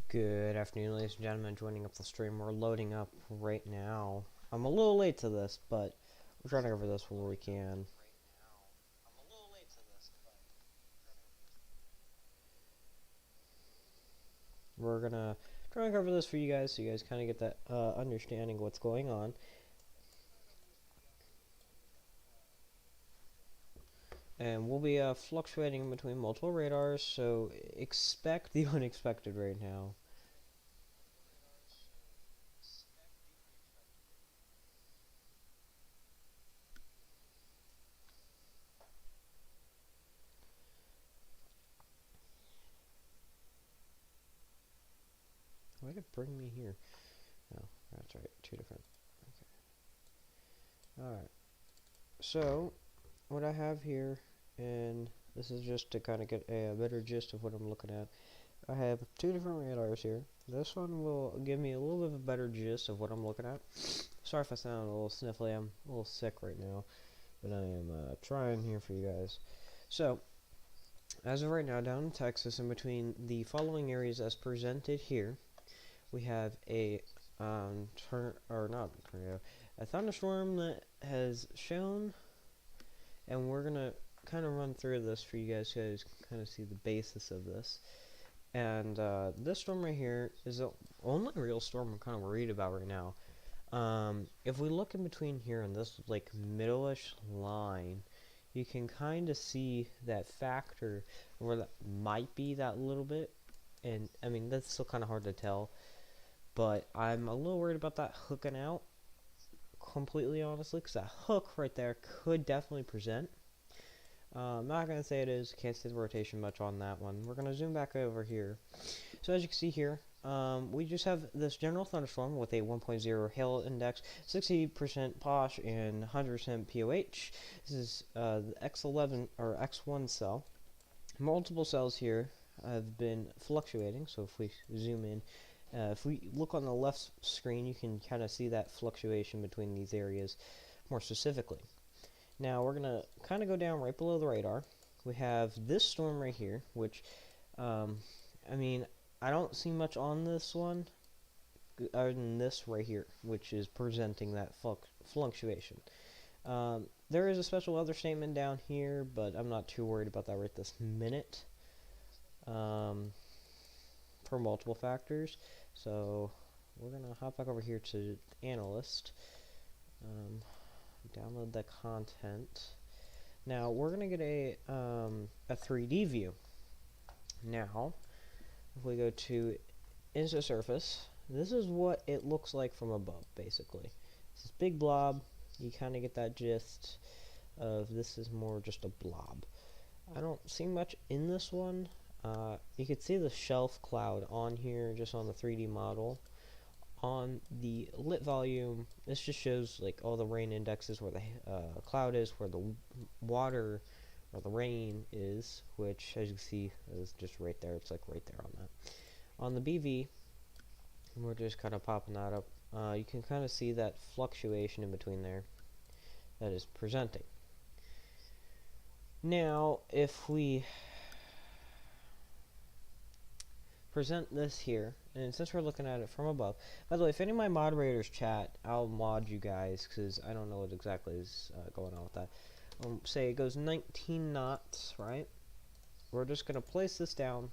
Good afternoon, ladies and gentlemen. Joining up the stream. We're loading up right now. I'm a little late to this, but we're trying to cover this where we can. We're gonna try and cover this for you guys, so you guys kind of get that understanding of what's going on. And we'll be fluctuating between multiple radars, so expect the unexpected right now. Why did it bring me here? No, that's right. Two different. Okay. Alright. So, what I have here, and this is just to kind of get a better gist of what I'm looking at. I have two different radars here. This one will give me a little bit of a better gist of what I'm looking at. Sorry if I sound a little sniffly. I'm a little sick right now, but I am trying here for you guys. So, as of right now, down in Texas, in between the following areas as presented here, we have a a thunderstorm that has shown, and we're gonna kind of run through this for you guys kind of see the basis of this. And this storm right here is the only real storm I'm kind of worried about right now. If we look in between here on this like middle-ish line, you can kind of see that factor where that might be that little bit. And I mean, that's still kind of hard to tell, but I'm a little worried about that hooking out completely, honestly, because that hook right there could definitely present. I'm not going to say it is, can't see the rotation much on that one. We're going to zoom back over here. So as you can see here, we just have this general thunderstorm with a 1.0 hail index, 60% POSH, and 100% POH. This is the X11 or X1 cell. Multiple cells here have been fluctuating, so if we zoom in, if we look on the left screen, you can kind of see that fluctuation between these areas more specifically. Now we're going to kind of go down right below the radar. We have this storm right here, which, I mean, I don't see much on this one other than this right here, which is presenting that fluctuation. There is a special weather statement down here, but I'm not too worried about that right this minute for multiple factors. So we're going to hop back over here to Analyst, download the content. Now we're going to get a 3D view. Now, if we go to Insta Surface, this is what it looks like from above, basically. It's this big blob. You kind of get that gist of this is more just a blob. I don't see much in this one. You can see the shelf cloud on here, just on the 3D model. On the lit volume, this just shows like all the rain indexes, where the cloud is, where the water or the rain is, which as you can see is just right there. It's like right there on that. On the BV, we're just kind of popping that up. You can kind of see that fluctuation in between there that is presenting. Now, if we present this here, and since we're looking at it from above, by the way, if any of my moderators chat, I'll mod you guys, because I don't know what exactly is going on with that. Say it goes 19 knots, right? We're just going to place this down.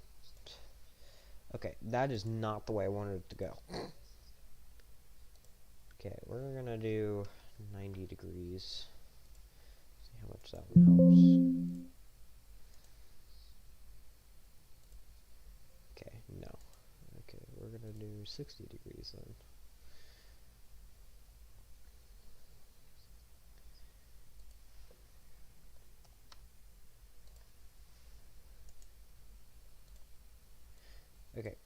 Okay, that is not the way I wanted it to go. Okay, we're going to do 90 degrees. See how much that one helps. Okay, no. Okay, we're going to do 60 degrees then. Okay,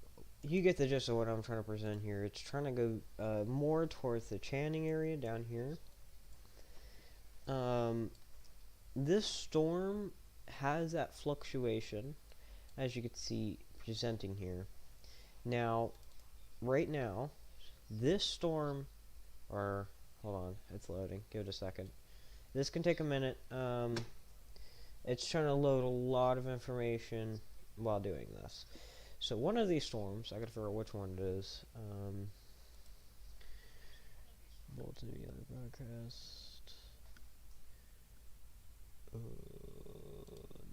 you get the gist of what I'm trying to present here. It's trying to go more towards the Channing area down here. This storm has that fluctuation, as you can see presenting here. Now, right now, this storm, or hold on, it's loading. Give it a second. This can take a minute. It's trying to load a lot of information while doing this. So one of these storms, I gotta figure out which one it is. Bulletin of Yellow broadcast.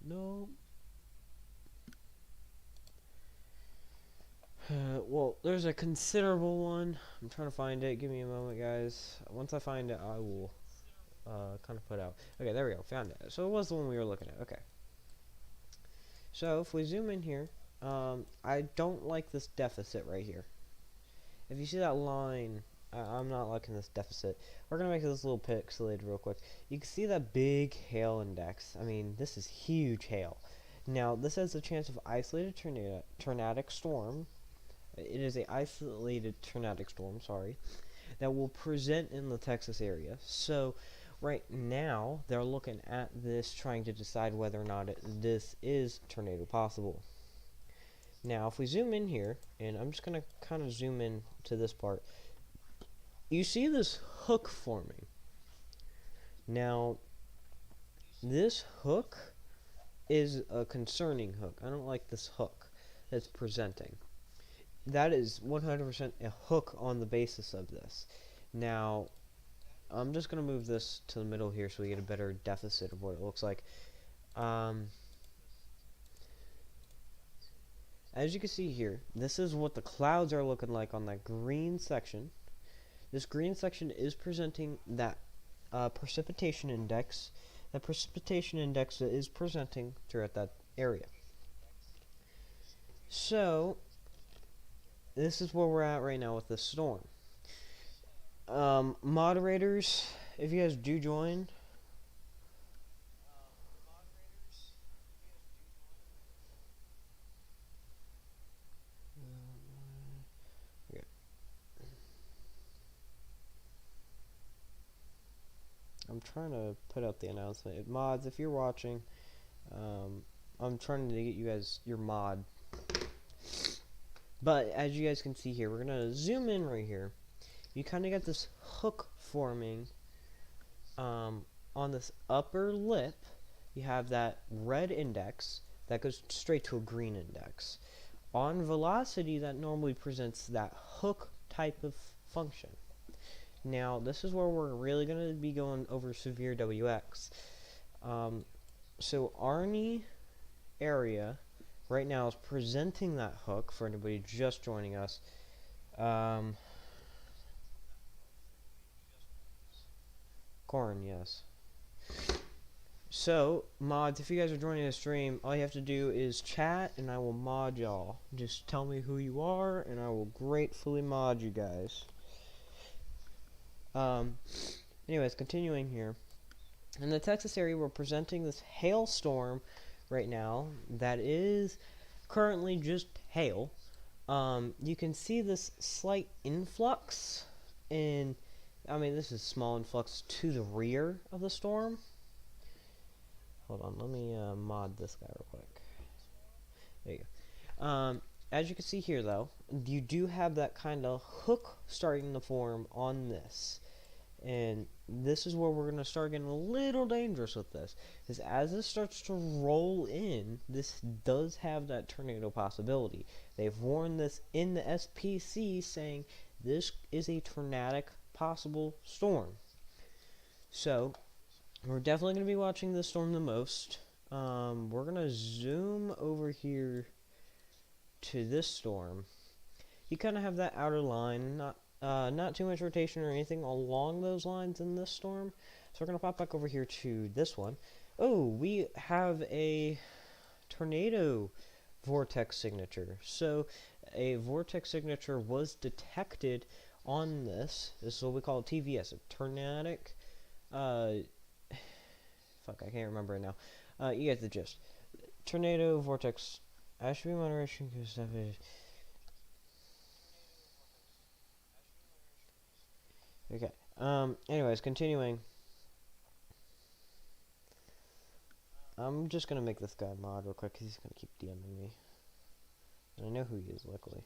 No. Well, there's a considerable one. I'm trying to find it. Give me a moment, guys. Once I find it, I will kind of put out. Okay, there we go. Found it. So it was the one we were looking at. Okay. So if we zoom in here, I don't like this deficit right here. If you see that line, I'm not liking this deficit. We're going to make this a little pixelated real quick. You can see that big hail index. I mean, this is huge hail. Now, this has a chance of isolated tornadic storm. It is a isolated tornadic storm, sorry, that will present in the Texas area. So, right now, they're looking at this, trying to decide whether or not this is tornado possible. Now, if we zoom in here, and I'm just going to kind of zoom in to this part, you see this hook forming. Now, this hook is a concerning hook. I don't like this hook that's presenting. That is 100% a hook on the basis of this. Now, I'm just going to move this to the middle here so we get a better deficit of what it looks like. As you can see here, this is what the clouds are looking like on that green section. This green section is presenting that precipitation index. That precipitation index is presenting throughout that area. So, this is where we're at right now with this storm. Moderators, if you guys do join, I'm trying to put out the announcement. Mods, if you're watching, I'm trying to get you guys your mod. But as you guys can see here, we're gonna zoom in right here. You kind of got this hook forming on this upper lip. You have that red index that goes straight to a green index. On velocity, that normally presents that hook type of function. Now, this is where we're really going to be going over severe WX. So, Arnie area right now is presenting that hook for anybody just joining us. Corn, yes. So, mods, if you guys are joining the stream, all you have to do is chat, and I will mod y'all. Just tell me who you are, and I will gratefully mod you guys. Anyways, continuing here. In the Texas area, we're presenting this hailstorm right now that is currently just hail. You can see this slight influx in, I mean, this is small influx to the rear of the storm. Hold on, let me mod this guy real quick. There you go. As you can see here, though, you do have that kind of hook starting to form on this. And this is where we're going to start getting a little dangerous with this. Because as this starts to roll in, this does have that tornado possibility. They've warned this in the SPC, saying this is a tornadic possible storm. So, we're definitely going to be watching this storm the most. We're going to zoom over here to this storm. You kind of have that outer line, not too much rotation or anything along those lines in this storm. So we're going to pop back over here to this one. Oh, we have a tornado vortex signature. So a vortex signature was detected on this. This is what we call a TVS, a tornadic, fuck, I can't remember it now. You get the gist. Tornado vortex, Ashby moderation, okay. Anyways, continuing. I'm just gonna make this guy mod real quick because he's gonna keep DMing me. And I know who he is, luckily.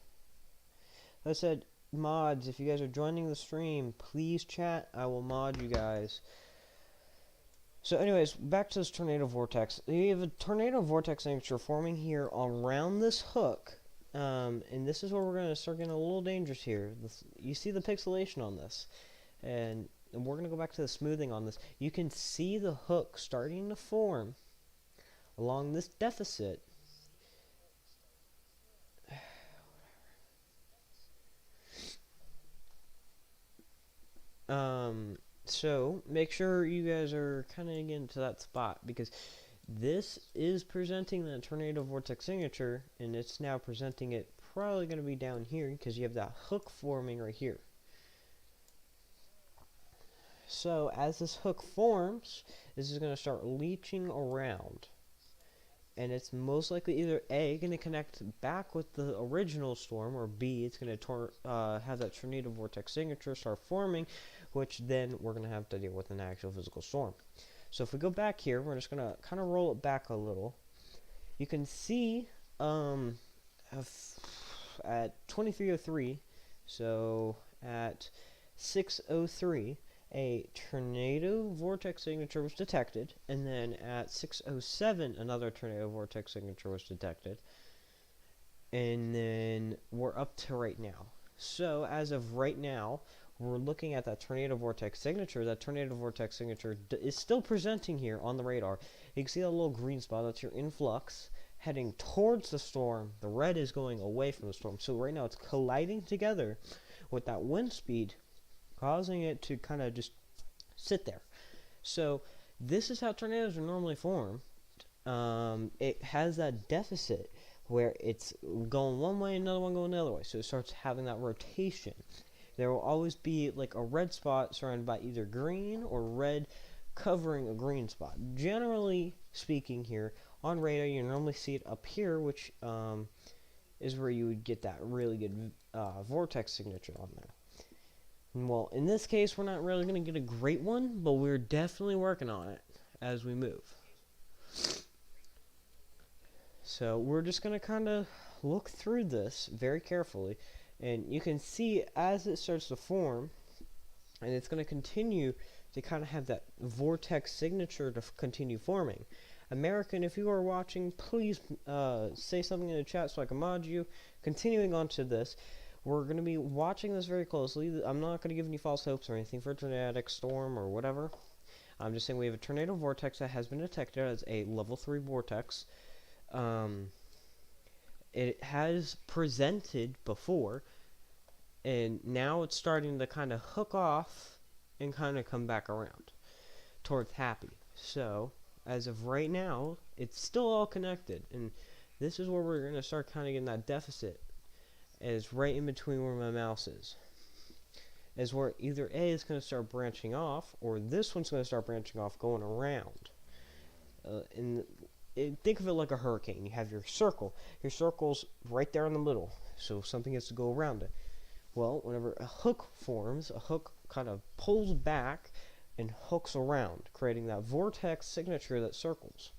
Like I said, mods, if you guys are joining the stream, please chat. I will mod you guys. So anyways, back to this tornado vortex. You have a tornado vortex signature forming here around this hook And this is where we're going to start getting a little dangerous here. You see the pixelation on this, and we're going to go back to the smoothing on this. You can see the hook starting to form along this deficit. So make sure you guys are kind of getting to that spot, because this is presenting the tornado vortex signature, and it's now presenting it probably going to be down here because you have that hook forming right here. So as this hook forms, this is going to start leaching around, and it's most likely either A, going to connect back with the original storm, or B, it's going to have that tornado vortex signature start forming, which then we're going to have to deal with an actual physical storm. So if we go back here, we're just going to kind of roll it back a little. You can see at 2303, so at 6:03, a tornado vortex signature was detected, and then at 6:07, another tornado vortex signature was detected, and then we're up to right now. So as of right now, we're looking at that tornado vortex signature. That tornado vortex signature is still presenting here on the radar. You can see that little green spot, that's your influx heading towards the storm. The red is going away from the storm. So right now it's colliding together with that wind speed, causing it to kind of just sit there. So this is how tornadoes are normally formed. It has that deficit where it's going one way, another one going the other way. So it starts having that rotation. There will always be like a red spot surrounded by either green or red covering a green spot. Generally speaking, here on radar, you normally see it up here, which is where you would get that really good vortex signature on there. Well, in this case, we're not really going to get a great one, but we're definitely working on it as we move. So we're just going to kind of look through this very carefully, and you can see as it starts to form, and it's going to continue to kind of have that vortex signature to continue forming. American, if you are watching, please say something in the chat so I can mod you. Continuing on to this, we're going to be watching this very closely. I'm not going to give any false hopes or anything for a tornadic storm or whatever. I'm just saying we have a tornado vortex that has been detected as a level 3 vortex. It has presented before, and now it's starting to kind of hook off and kind of come back around towards happy. So as of right now, it's still all connected, and this is where we're going to start kind of getting that deficit. Is right in between where my mouse is where either A is going to start branching off, or this one's going to start branching off going around. Think of it like a hurricane. You have your circle's right there in the middle, so something has to go around it. Well, whenever a hook forms, a hook kind of pulls back and hooks around, creating that vortex signature that circles.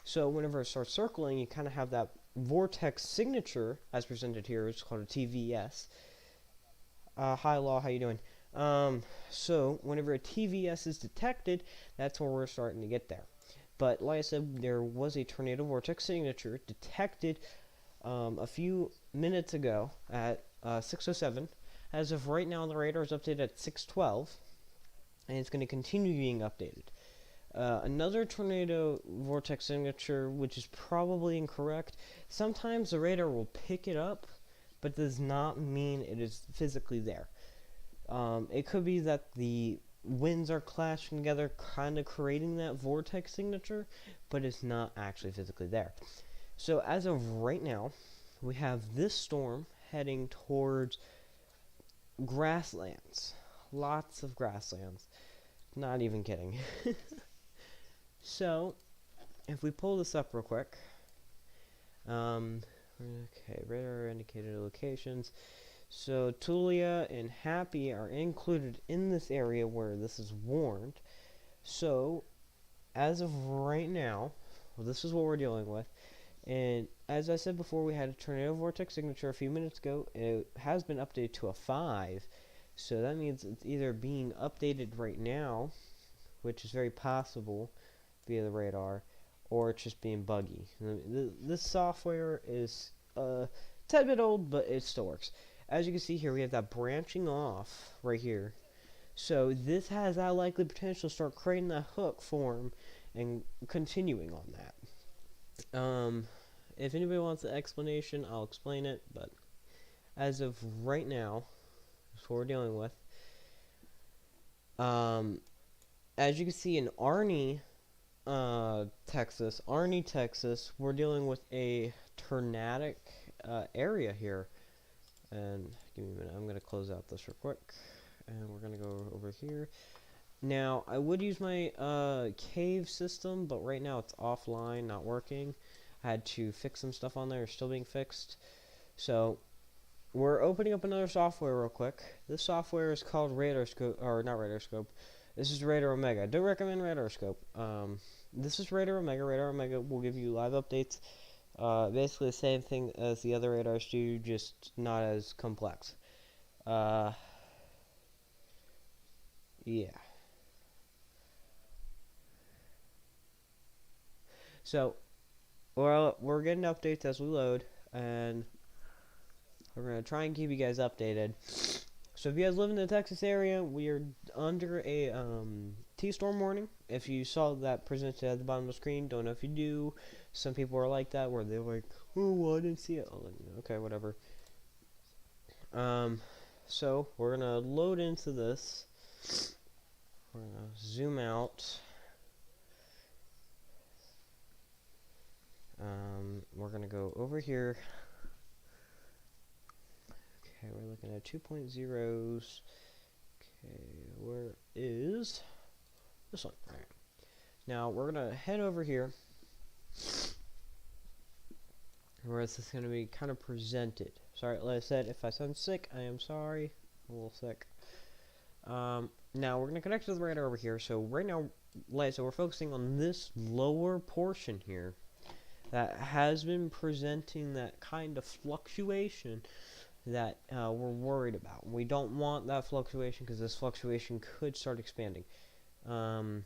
So whenever it starts circling, you kind of have that vortex signature as presented here. It's called a TVS. Hi Law, how you doing? So whenever a TVS is detected, that's when we're starting to get there. But like I said, there was a tornado vortex signature detected a few minutes ago at 6:07. As of right now, the radar is updated at 6:12, and it's going to continue being updated. Another tornado vortex signature, which is probably incorrect. Sometimes the radar will pick it up, but does not mean it is physically there. It could be that the winds are clashing together, kind of creating that vortex signature, but it's not actually physically there. So as of right now, we have this storm heading towards grasslands. Lots of grasslands. Not even kidding. So, if we pull this up real quick, okay, radar indicated locations. So, Tulia and Happy are included in this area where this is warned. So, as of right now, well, this is what we're dealing with. And as I said before, we had a tornado vortex signature a few minutes ago. It has been updated to a 5. So, that means it's either being updated right now, which is very possible via the radar, or it's just being buggy. This software is tad bit old, but it still works. As you can see here, we have that branching off right here. So this has that likely potential to start creating that hook form and continuing on that. If anybody wants an explanation, I'll explain it, but as of right now, that's what we're dealing with. As you can see in Arnie, Texas, we're dealing with a tornadic area here. And give me a minute, I'm going to close out this real quick. And we're going to go over here. Now, I would use my cave system, but right now it's offline, not working. I had to fix some stuff on there, it's still being fixed. So, we're opening up another software real quick. This software is called Radarscope, or not Radarscope. This is Radar Omega. I do recommend Radarscope. This is Radar Omega. Radar Omega will give you live updates. Basically the same thing as the other radars do, just not as complex. Yeah. So, we're getting updates as we load, and we're going to try and keep you guys updated. So if you guys live in the Texas area, we are under a T-storm warning. If you saw that presented at the bottom of the screen, don't know if you do. Some people are like that, where they're like, oh, well, I didn't see it. I'll let you know. Okay, whatever. So we're going to load into this. We're going to zoom out. We're going to go over here. Okay, we're looking at 2.0s. Okay, where is this one? All right. Now we're gonna head over here, where this is gonna be kind of presented. Sorry, like I said, if I sound sick, I am sorry. I'm a little sick. Now we're gonna connect to the radar over here. So right now, like I said, we're focusing on this lower portion here that has been presenting that kind of fluctuation that we're worried about. We don't want that fluctuation, because this fluctuation could start expanding. What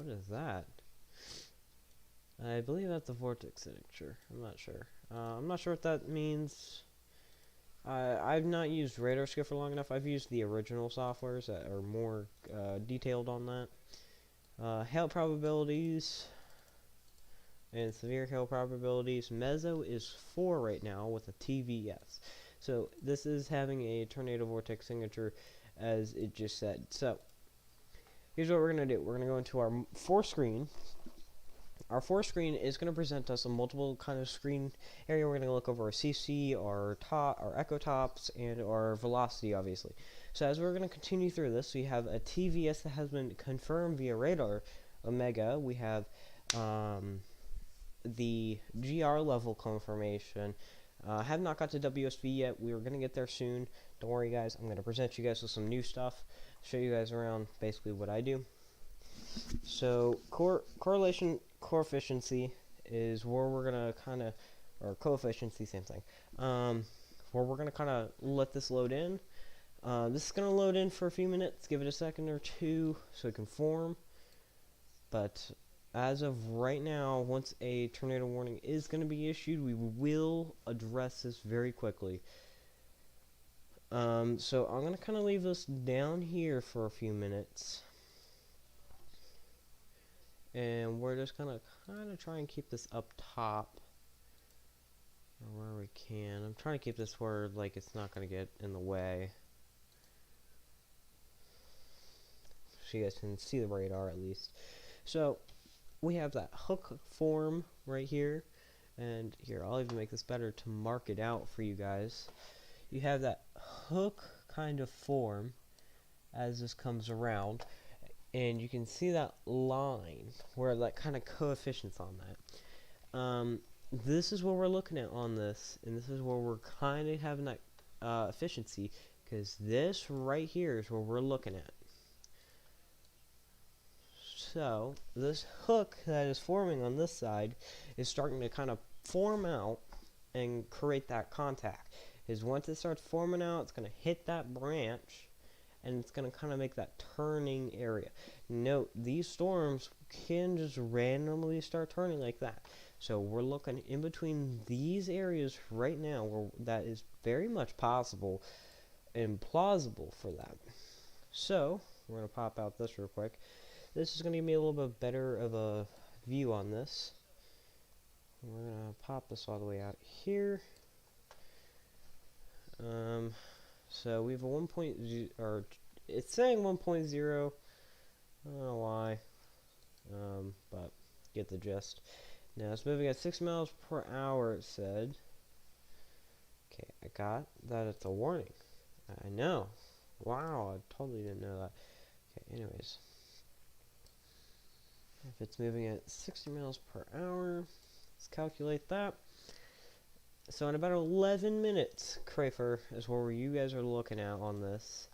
is that? I believe that's the vortex signature. I'm not sure. I'm not sure what that means. I've not used Radarscope for long enough. I've used the original softwares that are more detailed on that. Hail probabilities and severe hail probabilities. Mezzo is 4 right now with a TVS. So this is having a tornado vortex signature, as it just said. So here's what we're going to do. We're going to go into our force screen. Our force screen is going to present us a multiple kind of screen area. We're going to look over our CC, our echo tops, and our velocity, obviously. So as we're going to continue through this, we have a TVS that has been confirmed via Radar Omega. We have the GR level confirmation. Have not got to WSV yet. We are going to get there soon. Don't worry, guys. I'm going to present you guys with some new stuff. Show you guys around basically what I do. So correlation coefficient is where we're going to kind of, or coefficient, same thing, where we're going to kind of let this load in. This is going to load in for a few minutes. Give it a second or two so it can form. But as of right now, once a tornado warning is going to be issued, we will address this very quickly. So I'm going to kind of leave this down here for a few minutes. And we're just going to kind of try and keep this up top, or where we can. I'm trying to keep this where, like, it's not going to get in the way, so you guys can see the radar at least. So we have that hook form right here, and here, I'll even make this better to mark it out for you guys. You have that hook kind of form as this comes around, and you can see that line where that kind of coefficient's on that. This is what we're looking at on this, and this is where we're kind of having that efficiency, because this right here is where we're looking at. So this hook that is forming on this side is starting to kind of form out and create that contact. Is once it starts forming out, it's going to hit that branch, and it's going to kind of make that turning area. Note, these storms can just randomly start turning like that. So we're looking in between these areas right now where that is very much possible and plausible for that. So we're going to pop out this real quick. This is going to give me a little bit better of a view on this. We're going to pop this all the way out here. So we have a 1.0, or it's saying 1.0. I don't know why, but get the gist. Now it's moving at 6 miles per hour, it said. Okay, I got that it's a warning. I know. Wow, I totally didn't know that. Okay, anyways. If it's moving at 60 miles per hour, let's calculate that. So in about 11 minutes, Crafer, is where you guys are looking at on this.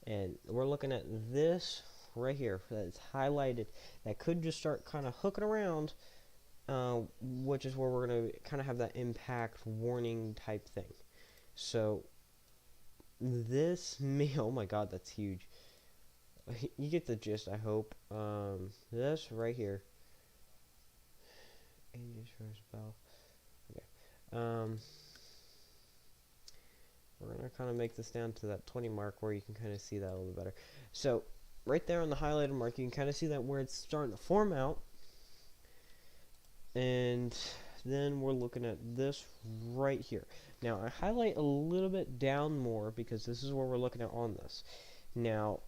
And we're looking at this right here that's highlighted. That could just start kind of hooking around, which is where we're going to kind of have that impact warning type thing. So this may, oh my god, that's huge. You get the gist, I hope. This right here. Okay. We're going to kind of make this down to that 20 mark where you can kind of see that a little bit better. So, right there on the highlighted mark, you can kind of see that where it's starting to form out. And then we're looking at this right here. Now, I highlight a little bit down more because this is where we're looking at on this. Now,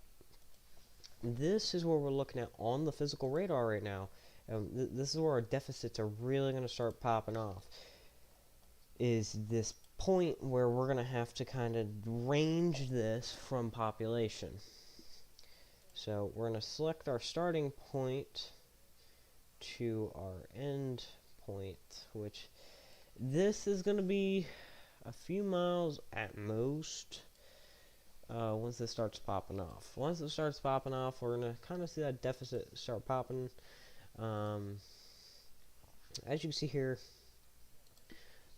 this is where we're looking at on the physical radar right now. This is where our deficits are really going to start popping off. Is this point where we're going to have to kind of range this from population. So we're going to select our starting point to our end point, which this is going to be a few miles at most once this starts popping off. Once it starts popping off, we're going to kind of see that deficit start popping. As you can see here,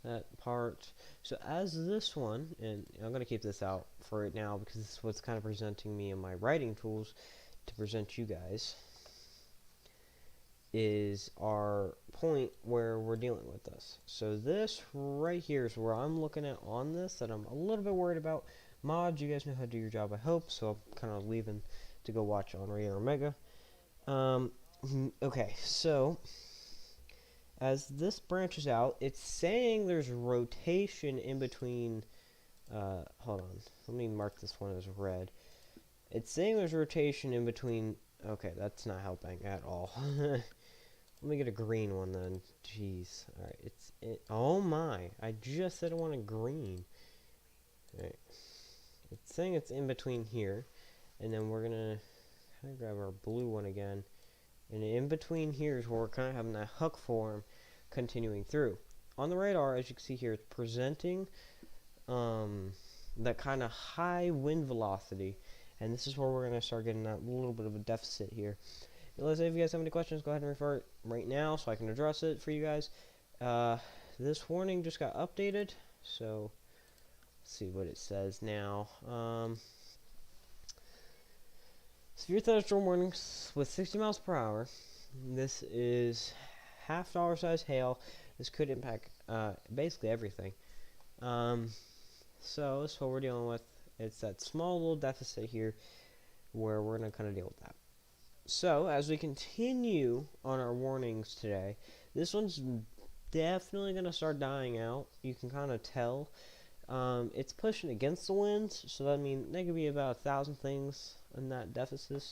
that part. So as this one, and I'm going to keep this out for it now because this is what's kind of presenting me in my writing tools to present you guys, is our point where we're dealing with this. So this right here is where I'm looking at on this that I'm a little bit worried about. Mods, you guys know how to do your job, I hope, so I'm kind of leaving to go watch on Radar Omega. Okay, so as this branches out, it's saying there's rotation in between, hold on, let me mark this one as red. It's saying there's rotation in between, okay, that's not helping at all. Let me get a green one then, jeez. Alright, oh my, I just said I wanted green. Alright, it's saying it's in between here, and then we're gonna kind of grab our blue one again, and in between here is where we're kind of having that hook form continuing through. On the radar, as you can see here, it's presenting that kind of high wind velocity, and this is where we're going to start getting that little bit of a deficit here. Let's say if you guys have any questions, go ahead and refer it right now so I can address it for you guys. This warning just got updated, so let's see what it says now. Severe thunderstorm warnings with 60 miles per hour. This is half dollar size hail. This could impact basically everything. So that's what we're dealing with. It's that small little deficit here where we're going to kind of deal with that. So as we continue on our warnings today, this one's definitely going to start dying out. You can kind of tell. It's pushing against the winds, so that means there could be about 1,000 things in that deficit.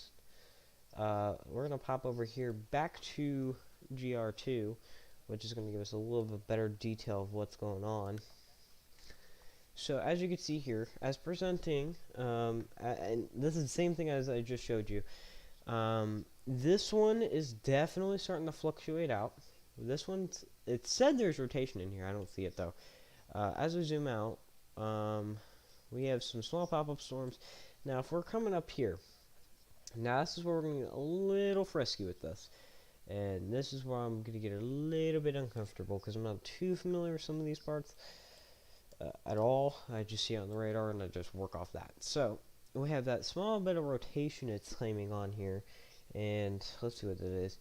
We're going to pop over here back to GR2, which is going to give us a little bit better detail of what's going on. So as you can see here, as presenting, and this is the same thing as I just showed you, this one is definitely starting to fluctuate out. This one's, it said there's rotation in here, I don't see it though. As we zoom out, we have some small pop-up storms. Now if we're coming up here, now this is where we're going to get a little frisky with this. And this is where I'm going to get a little bit uncomfortable because I'm not too familiar with some of these parts at all. I just see it on the radar and I just work off that. So we have that small bit of rotation it's claiming on here. And let's see what it is.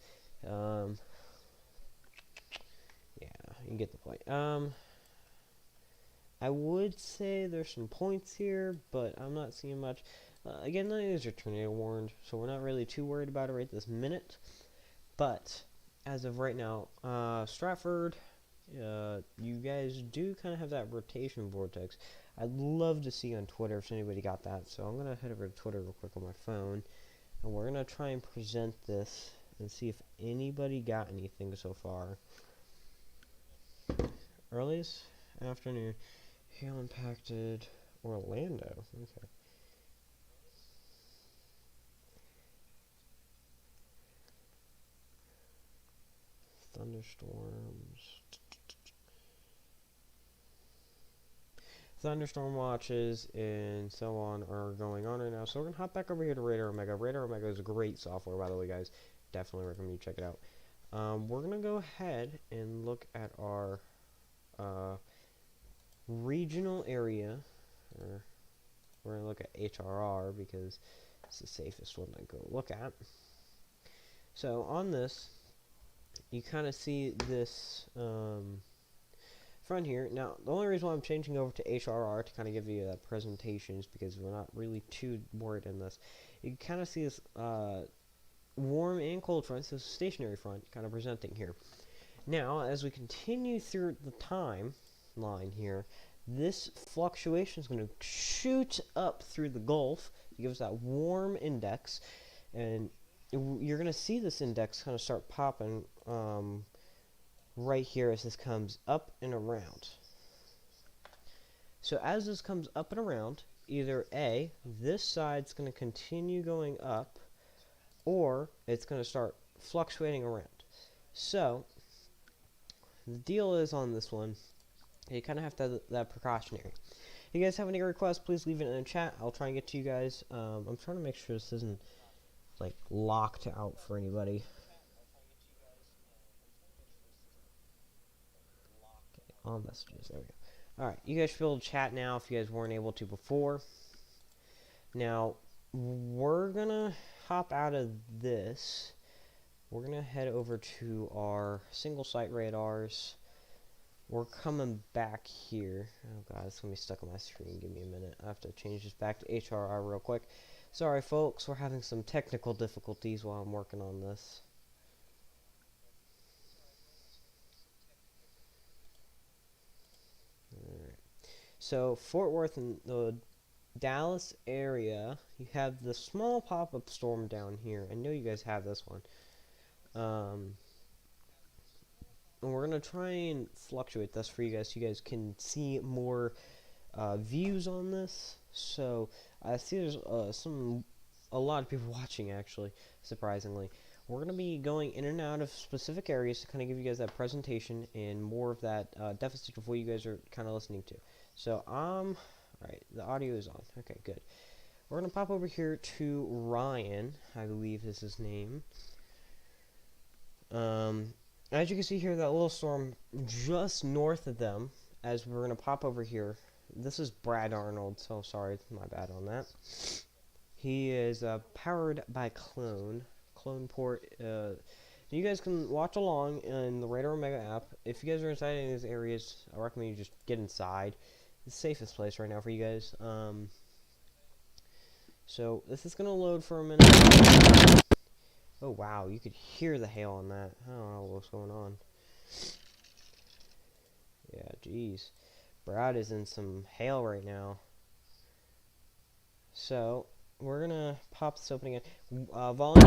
you get the point. I would say there's some points here, but I'm not seeing much. Again, none of these are tornado warned, so we're not really too worried about it right this minute. But as of right now, Stratford, you guys do kind of have that rotation vortex. I'd love to see on Twitter if anybody got that, so I'm going to head over to Twitter real quick on my phone, and we're going to try and present this and see if anybody got anything so far. Earliest afternoon, hail impacted Orlando. Okay. Thunderstorms. Thunderstorm watches and so on are going on right now. So we're going to hop back over here to Radar Omega. Radar Omega is a great software, by the way, guys. Definitely recommend you check it out. We're going to go ahead and look at our regional area. We're going to look at HRR because it's the safest one to go look at. So on this, you kind of see this front here. Now, the only reason why I'm changing over to HRR to kind of give you that presentation is because we're not really too worried in this. You can kind of see this warm and cold front, so stationary front kind of presenting here. Now, as we continue through the timeline here, this fluctuation is going to shoot up through the Gulf to give us that warm index, and you're going to see this index kind of start popping right here as this comes up and around. So as this comes up and around, either A, this side's going to continue going up, or it's going to start fluctuating around. So the deal is on this one, you kind of have to have that precautionary. If you guys have any requests, please leave it in the chat. I'll try and get to you guys. I'm trying to make sure this isn't like locked out for anybody. All messages. There we go. Alright, you guys should be able to chat now if you guys weren't able to before. Now, we're gonna hop out of this. We're gonna head over to our single site radars. We're coming back here. Oh god, it's gonna be stuck on my screen. Give me a minute. I have to change this back to HRR real quick. Sorry folks, we're having some technical difficulties while I'm working on this. So Fort Worth and the Dallas area, you have the small pop-up storm down here. I know you guys have this one. And we're going to try and fluctuate this for you guys so you guys can see more views on this. So I see there's a lot of people watching, actually, surprisingly. We're going to be going in and out of specific areas to kind of give you guys that presentation and more of that deficit of what you guys are kind of listening to. So, alright, the audio is on. Okay, good. We're going to pop over here to Ryan, I believe is his name. As you can see here, that little storm just north of them, as we're going to pop over here. This is Brad Arnold, so sorry, my bad on that. He is powered by Clone Port. You guys can watch along in the Radar Omega app. If you guys are inside any of these areas, I recommend you just get inside. It's the safest place right now for you guys. So this is gonna load for a minute. Oh wow, you could hear the hail on that. I don't know what's going on. Yeah, jeez. Brad is in some hail right now. So we're gonna pop this open again. Volume.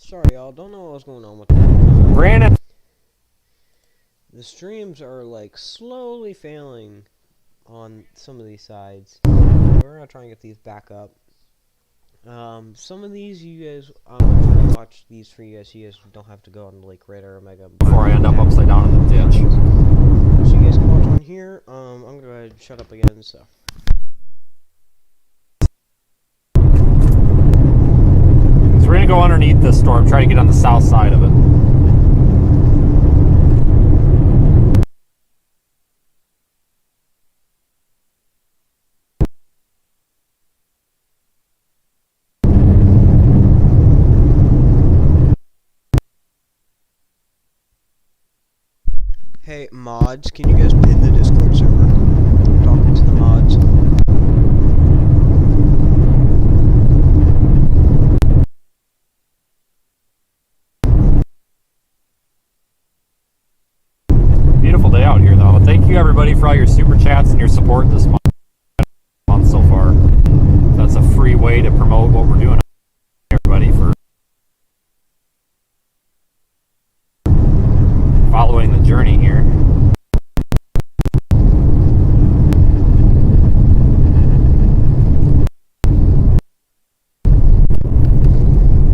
Sorry, y'all. Don't know what's going on with that. Brandon. The streams are like slowly failing on some of these sides. We're gonna try and get these back up. Some of these you guys, I'm gonna watch these for you guys. So you guys don't have to go on like Red or Omega Before I end up upside down in the ditch. So you guys can watch on here. I'm gonna go ahead and shut up again. So. We're going to go underneath this storm, try to get on the south side of it. Hey, mods, can you guys pin the Discord server? I'm talking to the mods. Beautiful day out here, though. Thank you, everybody, for all your super chats and your support this month so far. That's a free way to promote what we're doing, everybody, for following the journey here.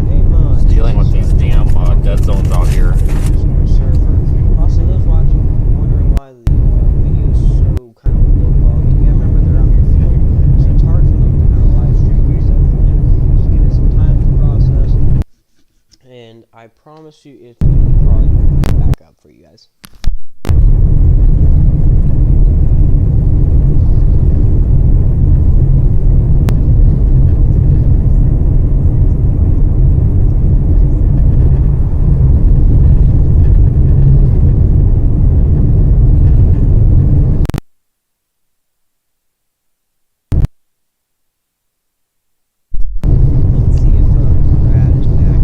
Hey, mods. Dealing with these damn dead zones out here. Also, those watching wondering why the video is so kind of low quality. You gotta remember they're out in the field, so it's hard for them to kind of live stream and stuff. Just give it some time to process. And I promise you, it's probably back up for you guys. Let's see if Brad is back.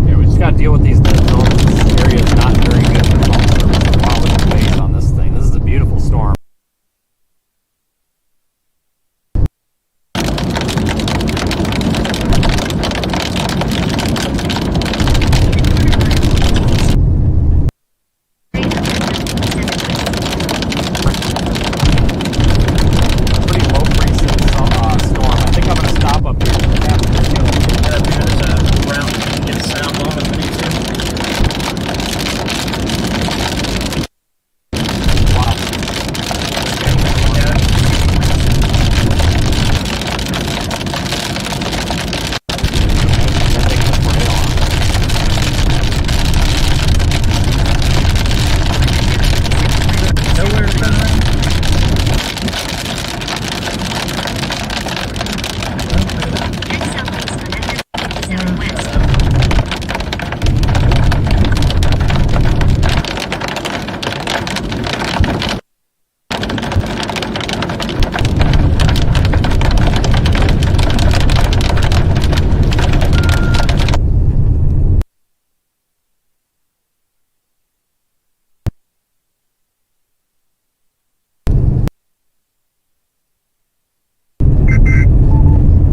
Yeah, we just got to deal with these dead zones. This area is not very good for phone service. Wow, look at the waves on this thing. This is a beautiful storm. Pretty low frequency storm. I think I'm going to stop up here.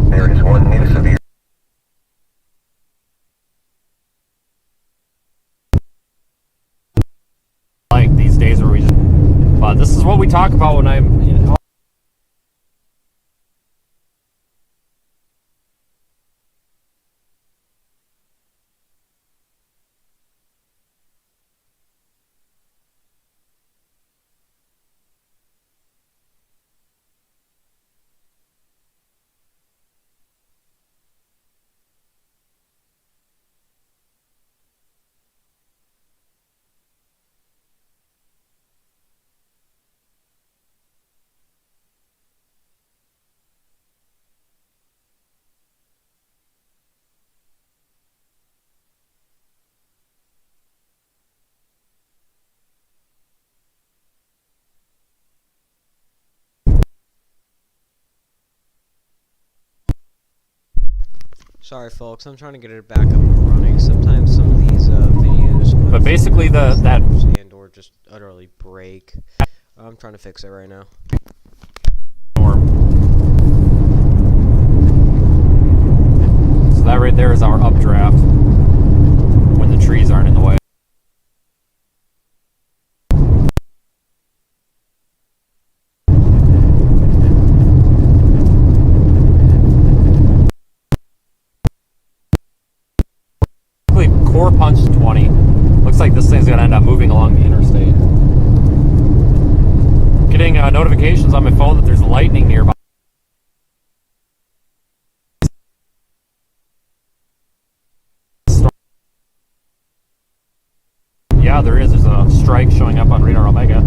There is one need a severe. Like these days where we just, but this is what we talk about when I'm, you know, Sorry, folks. I'm trying to get it back up and running. Sometimes some of these videos, but basically that and or just utterly break. I'm trying to fix it right now. So that right there is our updraft when the trees aren't in the way. Core punch 20. Looks like this thing's going to end up moving along the interstate. Getting notifications on my phone that there's lightning nearby. Yeah, there is. There's a strike showing up on Radar Omega.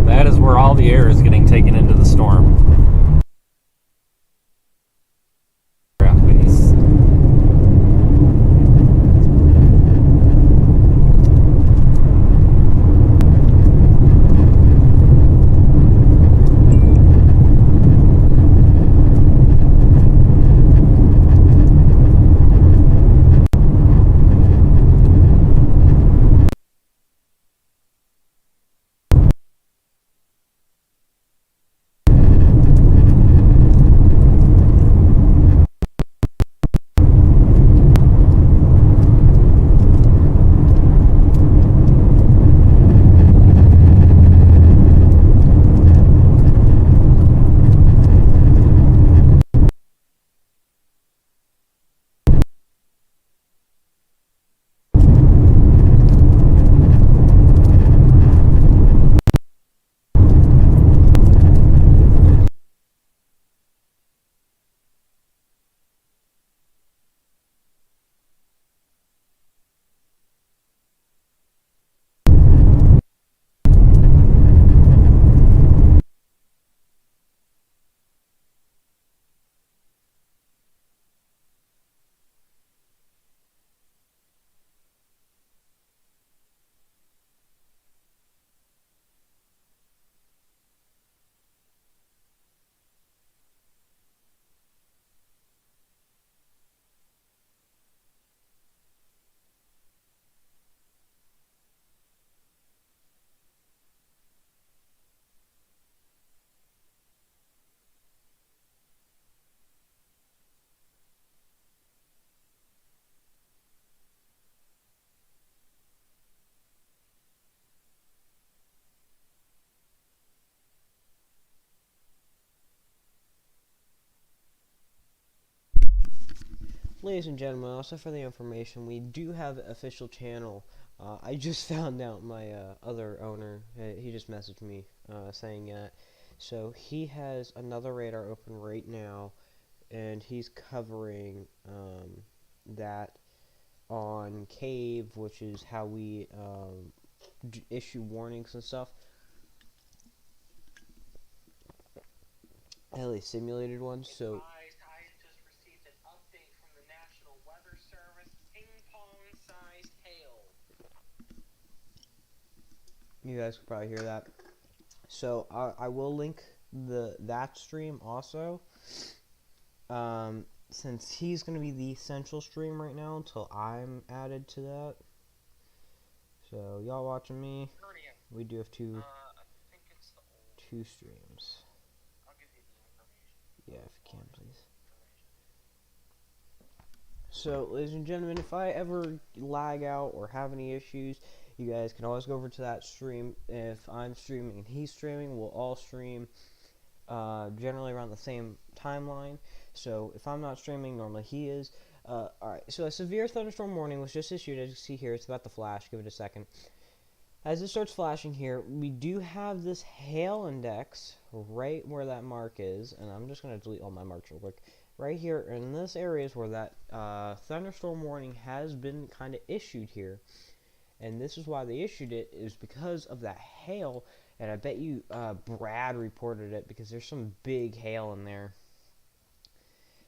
That is where all the air is getting taken into the storm. Ladies and gentlemen, also for the information, we do have an official channel. I just found out my other owner, he just messaged me saying that. So he has another radar open right now, and he's covering that on Cave, which is how we issue warnings and stuff. At least simulated ones, so... You guys can probably hear that. So I will link that stream also. Since he's going to be the central stream right now until I'm added to that. So y'all watching me, we do have two streams. Yeah, if you can, please. So, ladies and gentlemen, if I ever lag out or have any issues, you guys can always go over to that stream. If I'm streaming and he's streaming, we'll all stream generally around the same timeline. So, if I'm not streaming, normally he is. Alright, so a severe thunderstorm warning was just issued. As you see here, it's about to flash. Give it a second. As it starts flashing here, we do have this hail index right where that mark is. And I'm just going to delete all my marks real quick. Right here in this area is where that thunderstorm warning has been kind of issued here. and this is why they issued it, is because of that hail. And I bet you Brad reported it because there's some big hail in there.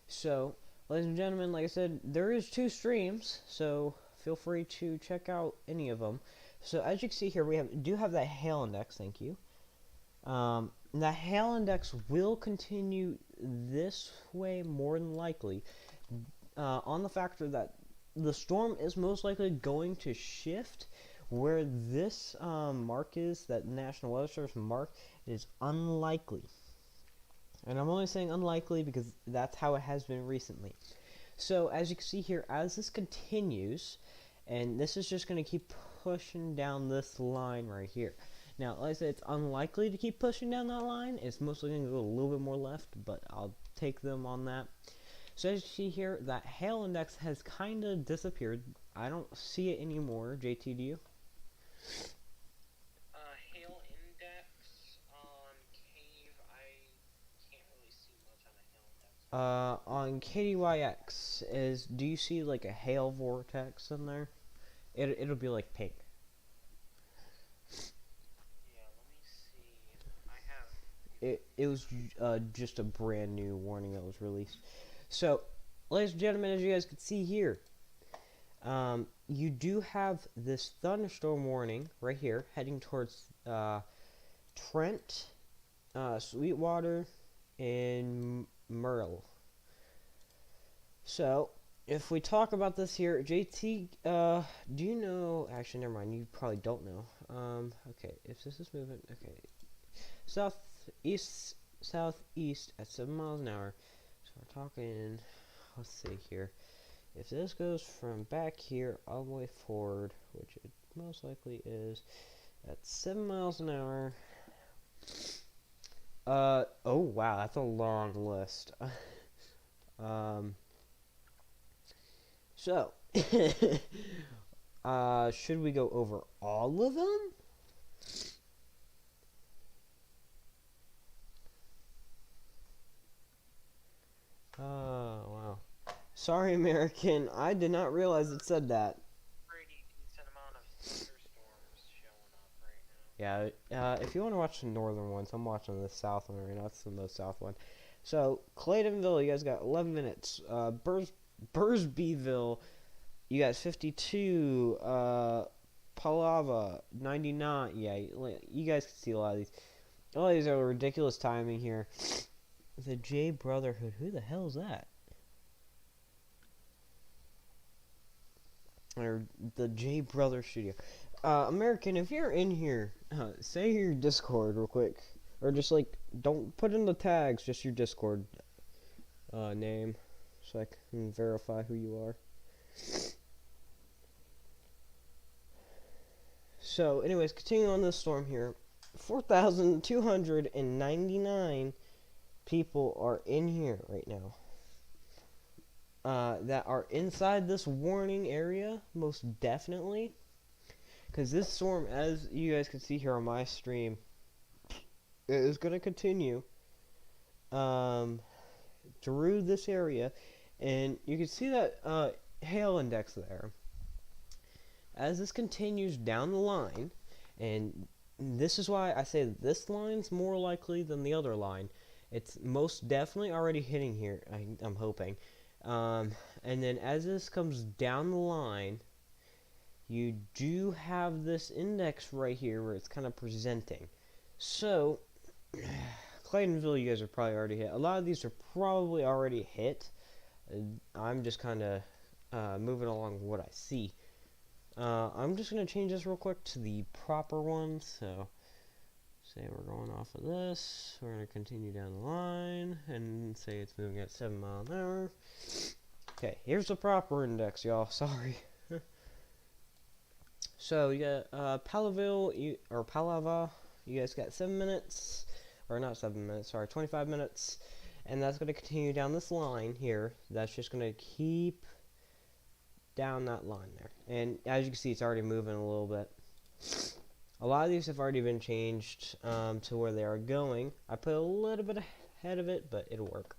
So, ladies and gentlemen, like I said, there is 2 streams, so feel free to check out any of them. So as you can see here, we do have that hail index. Thank you. The hail index will continue this way more than likely, on the factor that the storm is most likely going to shift. Where this mark is, that National Weather Service mark, is unlikely. And I'm only saying unlikely because that's how it has been recently. So as you can see here, as this continues, and this is just going to keep pushing down this line right here. Now, like I said, it's unlikely to keep pushing down that line. It's mostly going to go a little bit more left, but I'll take them on that. So as you see here, that hail index has kind of disappeared. I don't see it anymore. JT, do you? Hail index on Cave, I can't really see much on a hail index. On KDYX, do you see like a hail vortex in there? It'll be like pink. Yeah, let me see. I have. It was just a brand new warning that was released. So, ladies and gentlemen, as you guys can see here, you do have this thunderstorm warning right here heading towards Trent, Sweetwater, and Merle. So, if we talk about this here, JT, do you know? Actually, never mind. You probably don't know. Okay, if this is moving, okay, southeast at 7 miles an hour. So we're talking. Let's see here. If this goes from back here all the way forward, which it most likely is, at 7 miles an hour. Oh wow, that's a long list. So, should we go over all of them? Oh, wow. Sorry, American. I did not realize it said that. Pretty decent amount of thunderstorms showing up right now. Yeah, if you want to watch the northern ones, I'm watching the south one right now. It's the most south one. So, Claytonville, you guys got 11 minutes. Bursbyville, you got 52. Palava, 99. Yeah, you guys can see a lot of these. All these are ridiculous timing here. The J Brotherhood. Who the hell is that? Or the J Brother Studio. American, if you're in here, say your Discord real quick. Or just like, don't put in the tags, just your Discord name. So I can verify who you are. So, anyways, continuing on this storm here. 4,299 people are in here right now. That are inside this warning area, most definitely. Because this storm, as you guys can see here on my stream, it is going to continue through this area. And you can see that hail index there. As this continues down the line, and this is why I say that this line's more likely than the other line. It's most definitely already hitting here, I'm hoping. And then as this comes down the line, you do have this index right here where it's kind of presenting. So, Claytonville, you guys are probably already hit. A lot of these are probably already hit. I'm just kind of moving along what I see. I'm just going to change this real quick to the proper one. So, say we're going off of this. We're going to continue down the line and say it's moving at 7 miles an hour. Okay, here's the proper index, y'all. Sorry. So, you got Palaville, or Palava. You guys got 7 minutes. Or not 7 minutes, sorry, 25 minutes. And that's going to continue down this line here. That's just going to keep down that line there. And as you can see, it's already moving a little bit. A lot of these have already been changed to where they are going. I put a little bit ahead of it, but it'll work.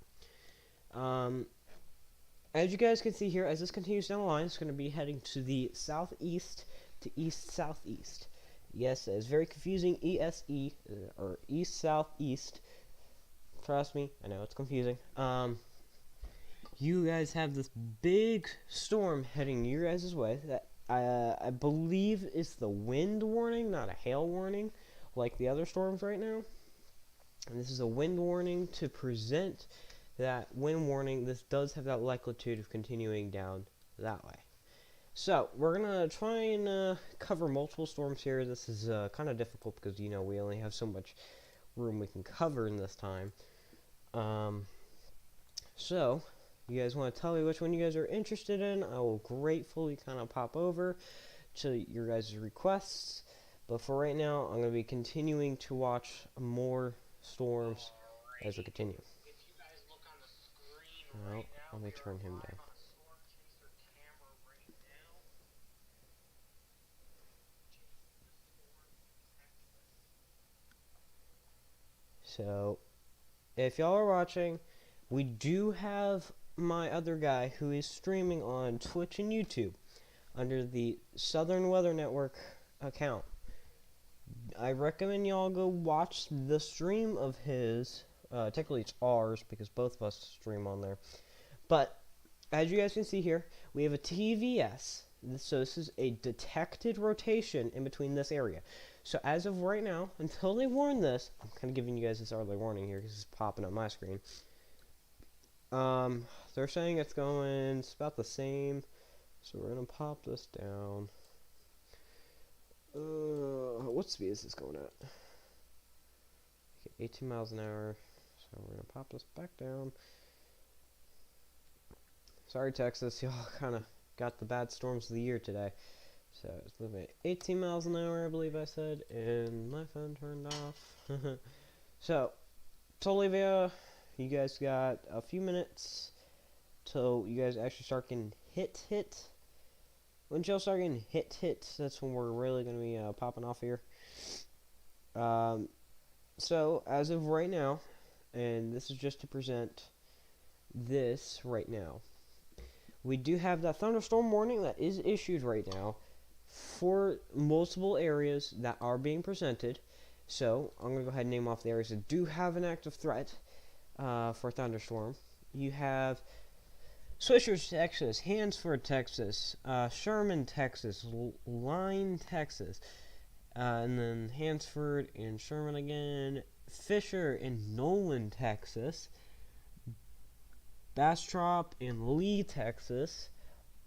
As you guys can see here, as this continues down the line, it's going to be heading to the southeast to east-southeast. Yes, it's very confusing. ESE or east-southeast. Trust me, I know it's confusing. You guys have this big storm heading your guys' way that I believe is the wind warning, not a hail warning, like the other storms right now. And this is a wind warning to present that wind warning. This does have that likelihood of continuing down that way. So we're gonna try and cover multiple storms here. This is kind of difficult because we only have so much room we can cover in this time. So you guys want to tell me which one you guys are interested in? I will gratefully kind of pop over to your guys' requests. But for right now, I'm going to be continuing to watch more storms as we continue. If you guys look on the screen right now, Let me turn him live down. on Storm Chaser camera right now. So, if y'all are watching, we do have my other guy who is streaming on Twitch and YouTube under the Southern Weather Network account. I recommend y'all go watch the stream of his. Technically, it's ours because both of us stream on there. But as you guys can see here, we have a TVS. So this is a detected rotation in between this area. So as of right now, until they warn this, I'm kind of giving you guys this early warning here because it's popping up my screen. They're saying it's about the same. So we're gonna pop this down. What speed is this going at? Okay, 18 miles an hour. So we're gonna pop this back down. Sorry, Texas, y'all kind of got the bad storms of the year today. So it's moving at 18 miles an hour, I believe I said, and my phone turned off. So, Tolivia, you guys got a few minutes till you guys actually start getting hit. When y'all start getting hit, that's when we're really going to be popping off here. So, as of right now, and this is just to present this right now, we do have that thunderstorm warning that is issued right now for multiple areas that are being presented. So, I'm going to go ahead and name off the areas that do have an active threat for thunderstorm. You have Swisher, Texas, Hansford, Texas, Sherman, Texas, Line, Texas, and then Hansford and Sherman again, Fisher and Nolan, Texas, Bastrop and Lee, Texas,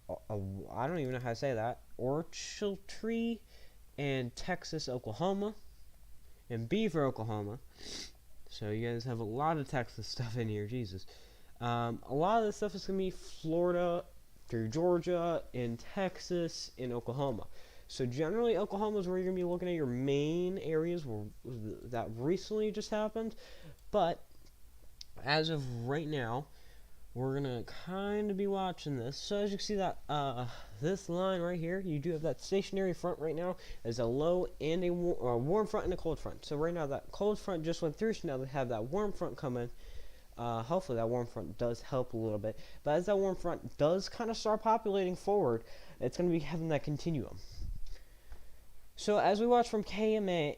I don't even know how to say that, Orchiltree and Texas, Oklahoma, and Beaver, Oklahoma. So you guys have a lot of Texas stuff in here, Jesus. A lot of this stuff is going to be Florida through Georgia and Texas and Oklahoma. So generally, Oklahoma is where you're going to be looking at your main areas that recently just happened. But as of right now, we're going to kind of be watching this. So as you can see that this line right here, you do have that stationary front right now. There's a low and a warm front and a cold front. So right now that cold front just went through, so now they have that warm front coming. Hopefully that warm front does help a little bit. But as that warm front does kind of start populating forward, it's going to be having that continuum. So as we watch from KAMA,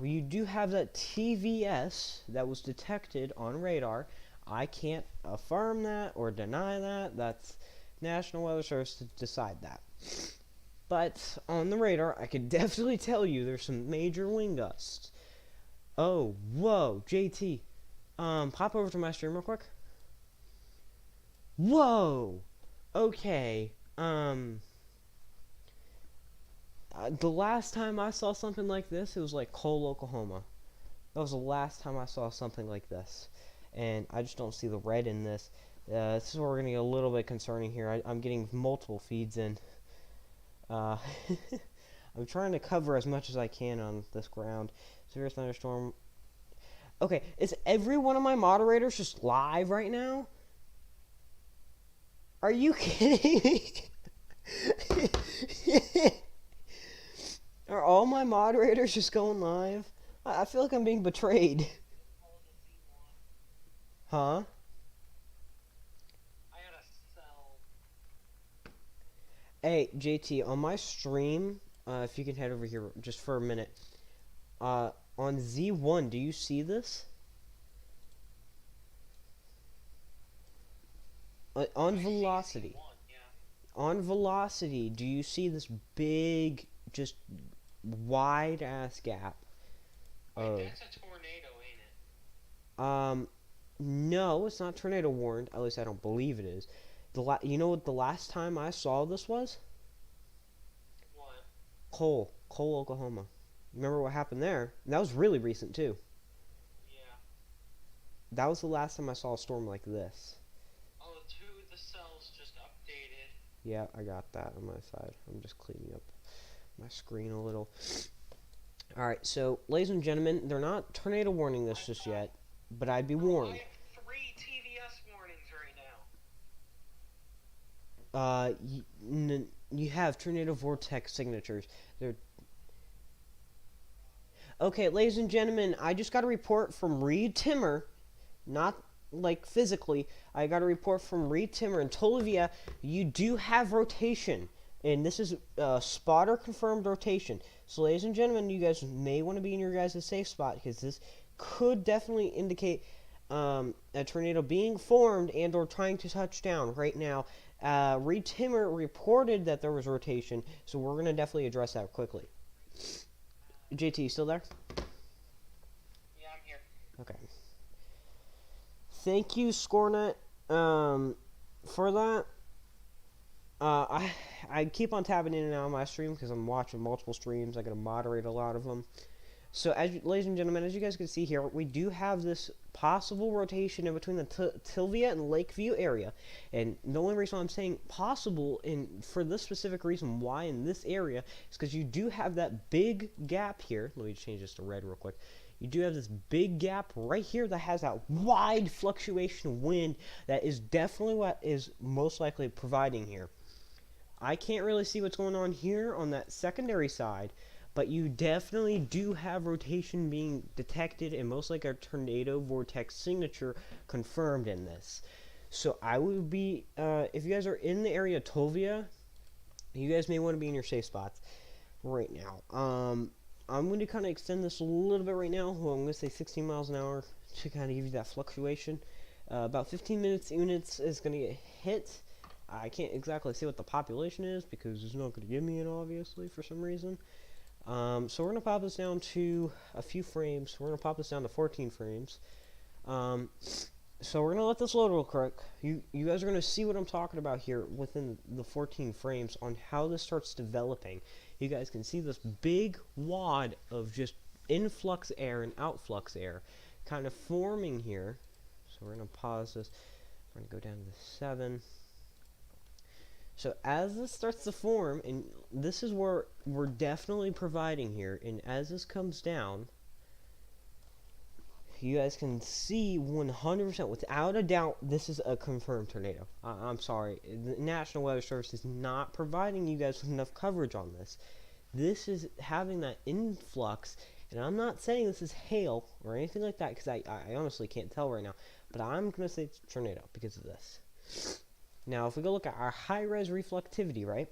you do have that TVS that was detected on radar. I can't affirm that or deny that. That's National Weather Service to decide that. But on the radar, I could definitely tell you there's some major wind gusts. Oh, whoa, JT. Pop over to my stream real quick. Whoa! Okay, the last time I saw something like this, it was like Cole, Oklahoma. That was the last time I saw something like this. And I just don't see the red in this. This is where we're going to get a little bit concerning here. I'm getting multiple feeds in. I'm trying to cover as much as I can on this ground. Severe thunderstorm. Okay, is every one of my moderators just live right now? Are you kidding me? Are all my moderators just going live? I feel like I'm being betrayed. Huh? I gotta sell. Hey, JT, on my stream, if you can head over here just for a minute. On Z1, do you see this? On I see velocity. C1, yeah. On velocity, do you see this big, just wide ass gap? Wait, that's a tornado, ain't it? No, it's not tornado warned. At least I don't believe it is. You know what the last time I saw this was? What? Cole, Oklahoma. Remember what happened there? And that was really recent too. Yeah. That was the last time I saw a storm like this. Oh, the cells just updated. Yeah, I got that on my side. I'm just cleaning up my screen a little. Alright, so, ladies and gentlemen, they're not tornado warning this just yet, but I'd be I warned. have 3 TVS warnings right now. You have tornado vortex signatures. They're okay, ladies and gentlemen. I just got a report from Reed Timmer, not like physically. I got a report from Reed Timmer in Tolivia. You do have rotation, and this is spotter confirmed rotation. So, ladies and gentlemen, you guys may want to be in your guys' safe spot because this could definitely indicate a tornado being formed and or trying to touch down right now. Reed Timmer reported that there was rotation, so we're going to definitely address that quickly. JT, you still there? Yeah, I'm here. Okay. Thank you, Scornet, for that. I keep on tabbing in and out of my stream because I'm watching multiple streams. I gotta moderate a lot of them. So, ladies and gentlemen, as you guys can see here, we do have this possible rotation in between the Tolivia and Lakeview area. And the only reason I'm saying possible, for this specific reason why in this area, is because you do have that big gap here. Let me change this to red real quick. You do have this big gap right here that has that wide fluctuation of wind that is definitely what is most likely providing here. I can't really see what's going on here on that secondary side, but you definitely do have rotation being detected and most like a tornado vortex signature confirmed in this. So I would be, if you guys are in the area of Tolivia, you guys may want to be in your safe spots right now. I'm going to kind of extend this a little bit right now. Well, I'm going to say 16 miles an hour to kind of give you that fluctuation. About 15 units is going to get hit. I can't exactly see what the population is because it's not going to give me it, obviously, for some reason. So we're going to pop this down to a few frames. We're going to pop this down to 14 frames. So we're going to let this load real quick. You guys are going to see what I'm talking about here within the 14 frames on how this starts developing. You guys can see this big wad of just influx air and outflux air kind of forming here. So we're going to pause this. We're going to go down to 7. So as this starts to form, and this is where we're definitely providing here, and as this comes down, you guys can see 100% without a doubt this is a confirmed tornado. I'm sorry, the National Weather Service is not providing you guys with enough coverage on this. This is having that influx, and I'm not saying this is hail or anything like that because I honestly can't tell right now, but I'm going to say it's a tornado because of this. Now, if we go look at our high-res reflectivity, right,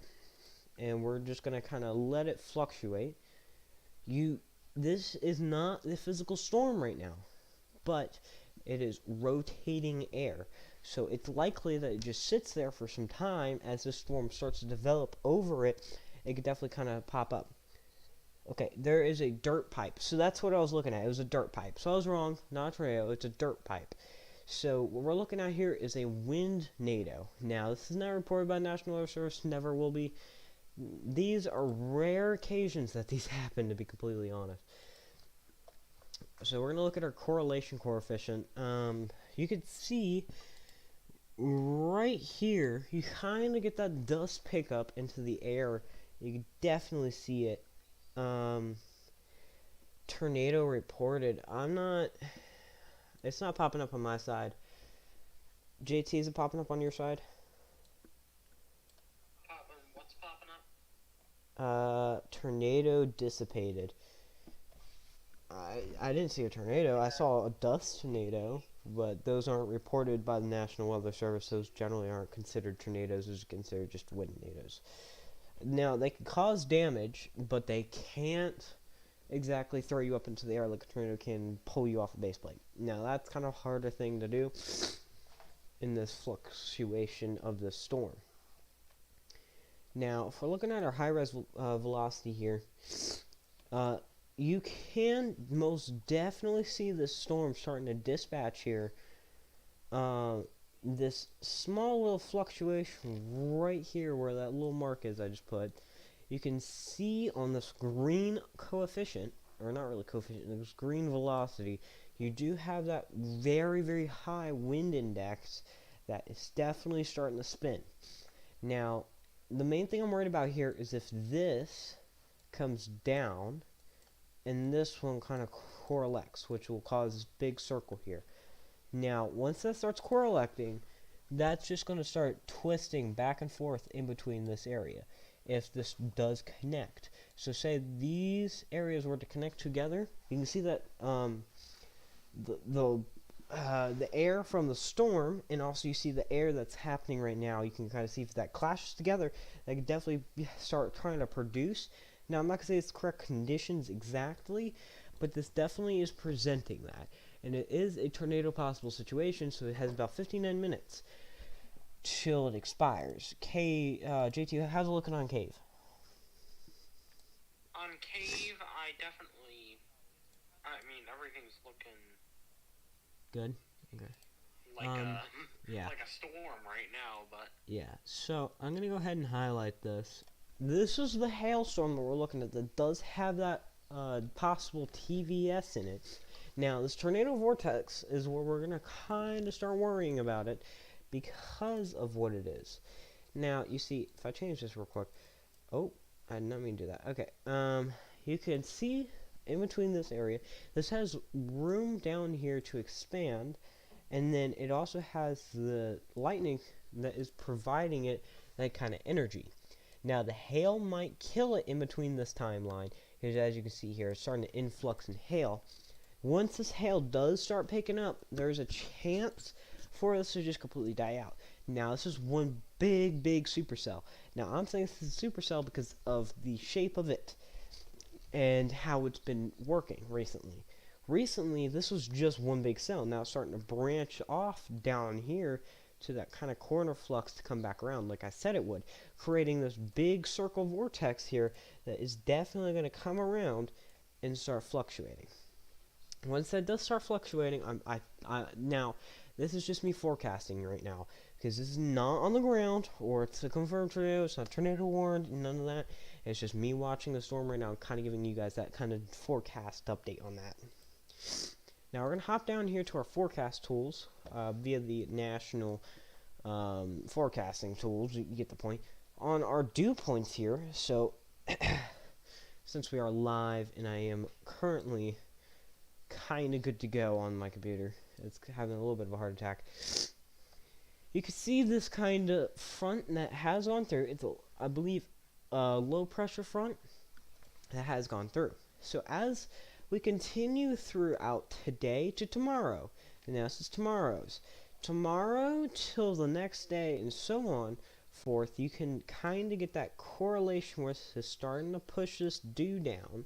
and we're just going to kind of let it fluctuate, this is not the physical storm right now, but it is rotating air. So it's likely that it just sits there for some time as the storm starts to develop over it. It could definitely kind of pop up. Okay, there is a dirt pipe. So that's what I was looking at. It was a dirt pipe. So I was wrong. Not a tornado. It's a dirt pipe. So what we're looking at here is a wind nado. Now, this is not reported by National Weather Service, never will be. These are rare occasions that these happen, to be completely honest. So we're going to look at our correlation coefficient. You could see right here, you kind of get that dust pickup into the air. You can definitely see it. Tornado reported. It's not popping up on my side. JT, is it popping up on your side? What's popping up? Tornado dissipated. I didn't see a tornado. I saw a dust tornado, but those aren't reported by the National Weather Service. Those generally aren't considered tornadoes. Those are considered just wind tornadoes. Now, they can cause damage, but they can't exactly throw you up into the air like a tornado can pull you off a base plate. Now, that's kind of a harder thing to do in this fluctuation of the storm. Now, if we're looking at our high-res velocity here, you can most definitely see the storm starting to dispatch here. This small little fluctuation right here where that little mark is I just put, you can see on this green coefficient, or not really coefficient, this green velocity, you do have that very, very high wind index that is definitely starting to spin. Now, the main thing I'm worried about here is if this comes down and this one kind of correlates, which will cause this big circle here. Now, once that starts correlating, that's just going to start twisting back and forth in between this area if this does connect. So say these areas were to connect together, you can see that the air from the storm, and also you see the air that's happening right now. You can kind of see if that clashes together, they could definitely start trying to produce. Now, I'm not going to say it's correct conditions exactly, but this definitely is presenting that. And it is a tornado possible situation, so it has about 59 minutes till it expires. JT, how's it looking on Cave? On Cave, I mean, everything's looking Good? Okay. Yeah. like a storm right now, but... Yeah, so I'm going to go ahead and highlight this. This is the hailstorm that we're looking at that does have that possible TVS in it. Now, this tornado vortex is where we're going to kind of start worrying about it because of what it is. Now, you see, if I change this real quick. Oh, I did not mean to do that. Okay, you can see in between this area, this has room down here to expand, and then it also has the lightning that is providing it that kind of energy. Now, the hail might kill it in between this timeline, because as you can see here, it's starting to influx in hail. Once this hail does start picking up, there's a chance for this to just completely die out. Now, this is one big supercell. Now, I'm saying this is a supercell because of the shape of it and how it's been working recently. Recently, this was just one big cell. Now it's starting to branch off down here to that kind of corner flux to come back around like I said it would, creating this big circle vortex here that is definitely going to come around and start fluctuating. Once that does start fluctuating, now, this is just me forecasting right now, because this is not on the ground, or it's a confirmed tornado, it's not tornado warned, none of that. It's just me watching the storm right now, kind of giving you guys that kind of forecast update on that. Now, we're going to hop down here to our forecast tools, via the national forecasting tools, you get the point, on our dew points here. So, since we are live, and I am currently kind of good to go on my computer. It's having a little bit of a heart attack. You can see this kind of front that has gone through. It's, I believe, a low pressure front that has gone through. So as we continue throughout today to tomorrow, and now this is tomorrow till the next day, and so on forth, you can kind of get that correlation where this is starting to push this dew down.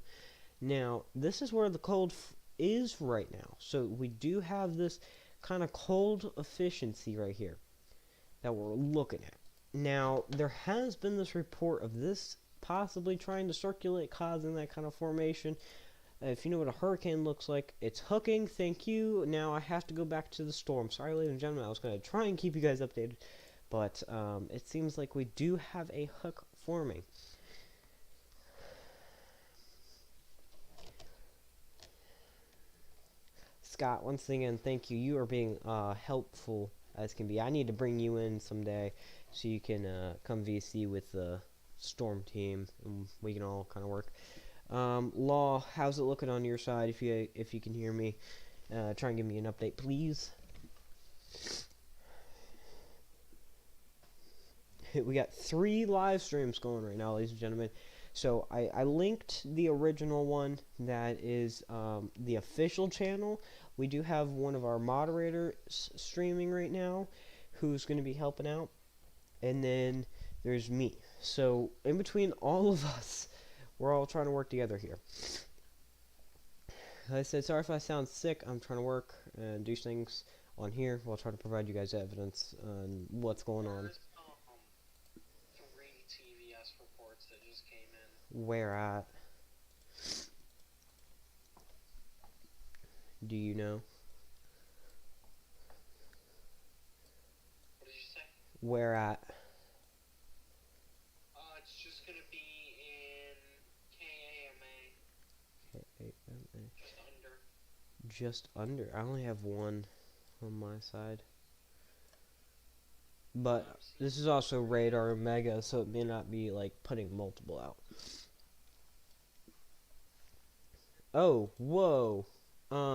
Now, this is where the cold is right now. So we do have this kind of cold efficiency right here that we're looking at. Now, there has been this report of this possibly trying to circulate, causing that kind of formation. If you know what a hurricane looks like, it's hooking. Thank you. Now I have to go back to the storm. Sorry, ladies and gentlemen, I was going to try and keep you guys updated, but it seems like we do have a hook forming. Scott, once again, thank you. You are being helpful as can be. I need to bring you in someday so you can come VC with the storm team, and we can all kind of work. Law, how's it looking on your side? If you can hear me, try and give me an update, please. We got 3 live streams going right now, ladies and gentlemen. So I linked the original one that is the official channel. We do have one of our moderators streaming right now who's going to be helping out. And then there's me. So in between all of us, we're all trying to work together here. Like I said, sorry if I sound sick. I'm trying to work and do things on here while trying to provide you guys evidence on what's going on. There's 3 TVS reports that just came in. Where at? Do you know? What did you say? Where at? It's just gonna be in KAMA. K-A-M-A. Just under. Just under. I only have one on my side. But this is also Radar Omega, so it may not be like putting multiple out. Oh, whoa.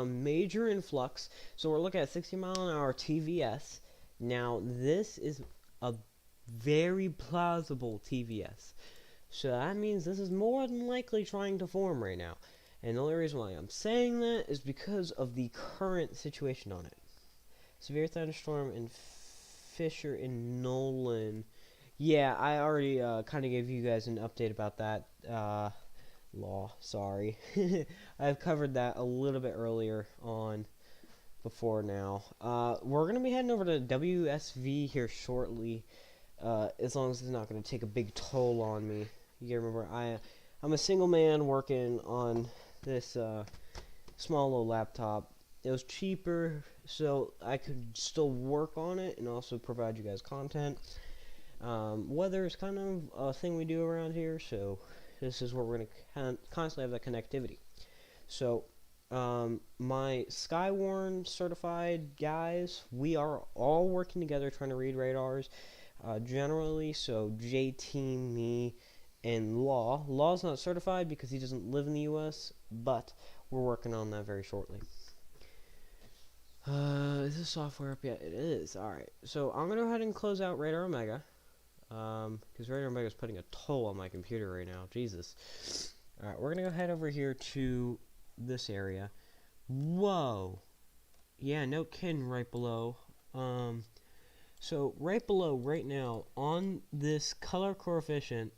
Major influx. So we're looking at 60-mile-an-hour TVS. Now, this is a very plausible TVS. So that means this is more than likely trying to form right now. And the only reason why I'm saying that is because of the current situation on it. Severe thunderstorm in Fisher and Nolan. Yeah, I already kind of gave you guys an update about that. Sorry. I've covered that a little bit earlier on before now. We're going to be heading over to WSV here shortly, as long as it's not going to take a big toll on me. You gotta remember, I'm a single man working on this small little laptop. It was cheaper, so I could still work on it and also provide you guys content. Weather is kind of a thing we do around here, so this is where we're going to constantly have that connectivity. So, my Skywarn certified guys, we are all working together trying to read radars, generally, so JT, me, and Law. Law's not certified because he doesn't live in the U.S., but we're working on that very shortly. Is this software up yet? It is. Alright, so I'm going to go ahead and close out Radar Omega. Because Radar Omega is putting a toll on my computer right now. Jesus. Alright, we're going to go head over here to this area. Whoa. Yeah, no kidding, right below. So right below, right now, on this color coefficient.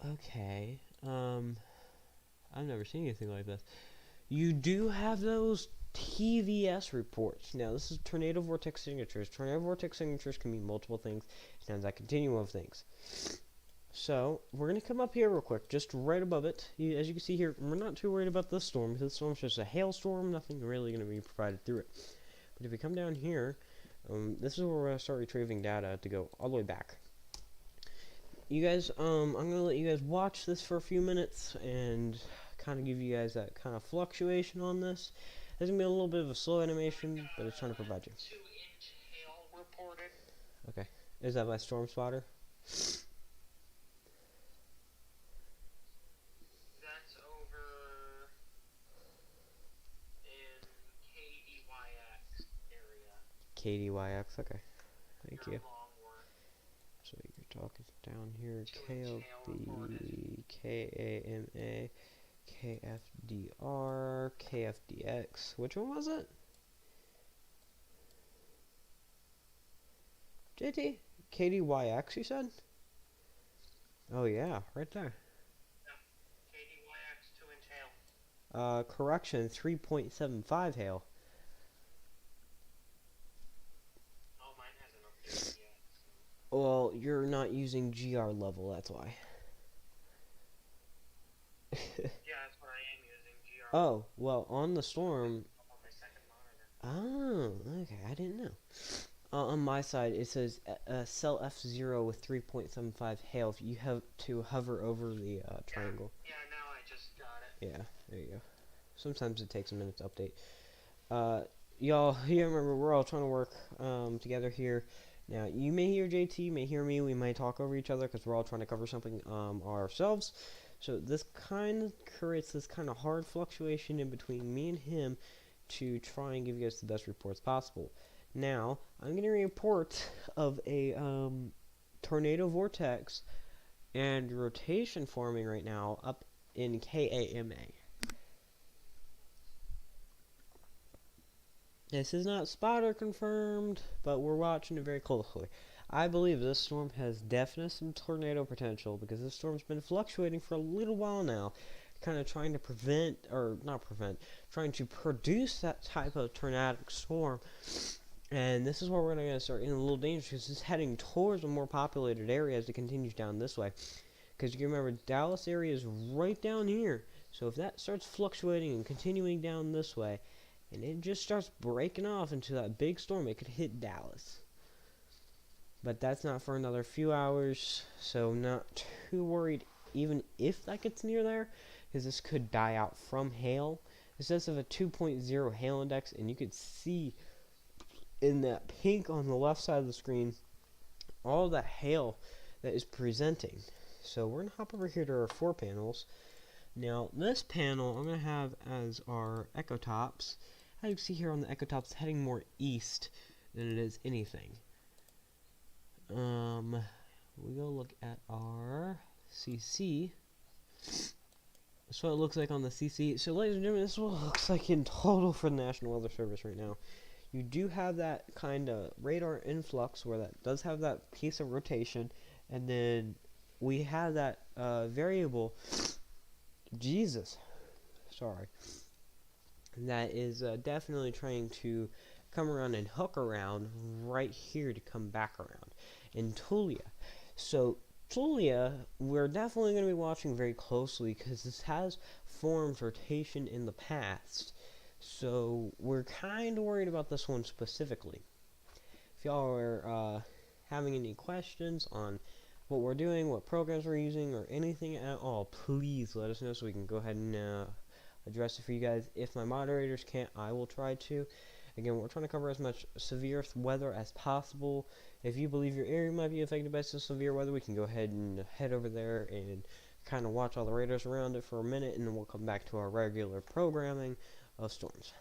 Okay. I've never seen anything like this. You do have those TVS reports. Now, this is tornado vortex signatures. Tornado vortex signatures can mean multiple things. It has that continuum of things. So, we're going to come up here real quick, just right above it. As you can see here, we're not too worried about this storm, because this storm's just a hailstorm. Nothing really going to be provided through it. But if we come down here, this is where we're going to start retrieving data to go all the way back. You guys, I'm going to let you guys watch this for a few minutes, and kind of give you guys that kind of fluctuation on this. There's going to be a little bit of a slow animation, but it's trying to provide you. 2-inch hail reported. Okay. Is that my storm spotter? That's over in KDYX area. KDYX, okay. Thank you. Longworth. So you're talking down here, 2-inch hail reported. KLB, KAMA, KFDR, KFDX. Which one was it? JT? KDYX, you said? Oh, yeah, right there. KDYX 2-inch hail. Correction, 3.75 hail. Oh, mine hasn't updated yet. Well, you're not using GR level, that's why. Yeah, that's what I am using. GR. Oh, well, on the storm. On my second monitor. Oh, okay, I didn't know. On my side, it says cell F0 with 3.75 hail. If you have to hover over the triangle. Yeah, now I just got it. Yeah, there you go. Sometimes it takes a minute to update. Y'all, you remember, we're all trying to work together here. Now, you may hear JT, you may hear me, we may talk over each other because we're all trying to cover something ourselves. So this kind of creates this kind of hard fluctuation in between me and him to try and give you guys the best reports possible. Now, I'm getting a report of a tornado vortex and rotation forming right now up in KAMA. This is not spotter confirmed, but we're watching it very closely. I believe this storm has definite some tornado potential because this storm's been fluctuating for a little while now, kind of trying to prevent, or not prevent, trying to produce that type of tornadic storm. And this is where we're going to start getting a little dangerous because it's heading towards a more populated area as it continues down this way. Because you can remember, Dallas area is right down here. So if that starts fluctuating and continuing down this way, and it just starts breaking off into that big storm, it could hit Dallas. But that's not for another few hours, so I'm not too worried even if that gets near there, because this could die out from hail. This does have a 2.0 hail index, and you could see in that pink on the left side of the screen all that hail that is presenting. So we're going to hop over here to our 4 panels. Now this panel I'm going to have as our echo tops. As you can see here on the echo tops, heading more east than it is anything. We go look at our CC. That's what it looks like on the CC. So ladies and gentlemen, this is what it looks like in total for the National Weather Service right now. You do have that kind of radar influx where that does have that piece of rotation, and then we have that variable, that is definitely trying to come around and hook around right here to come back around in Tulia. So Tulia, we're definitely going to be watching very closely because this has formed rotation in the past. So we're kind of worried about this one specifically. If y'all are having any questions on what we're doing, what programs we're using, or anything at all, please let us know so we can go ahead and address it for you guys. If my moderators can't, I will try to. Again, we're trying to cover as much severe weather as possible. If you believe your area might be affected by some severe weather, we can go ahead and head over there and kind of watch all the radars around it for a minute, and then we'll come back to our regular programming of storms.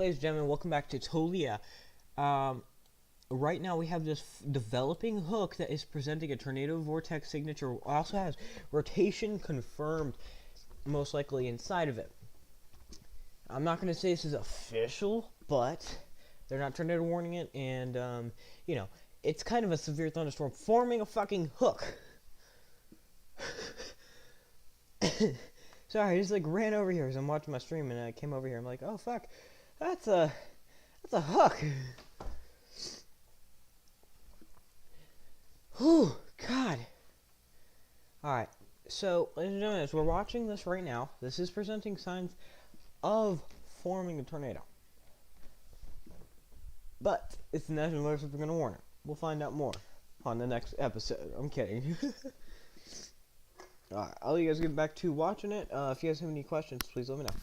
Ladies and gentlemen, welcome back to Tolia. Right now we have this developing hook that is presenting a tornado vortex signature. Also has rotation confirmed, most likely inside of it. I'm not going to say this is official, but they're not tornado warning it, and you know, it's kind of a severe thunderstorm forming a fucking hook. Sorry, I just like ran over here as I'm watching my stream, and I came over here. I'm like, oh fuck, that's a hook. Whew, God. Alright, so, ladies and gentlemen, as we're watching this right now, this is presenting signs of forming a tornado. But, it's the National Alerts that are going to warn it. We'll find out more on the next episode. I'm kidding. Alright, I'll let you guys get back to watching it. If you guys have any questions, please let me know.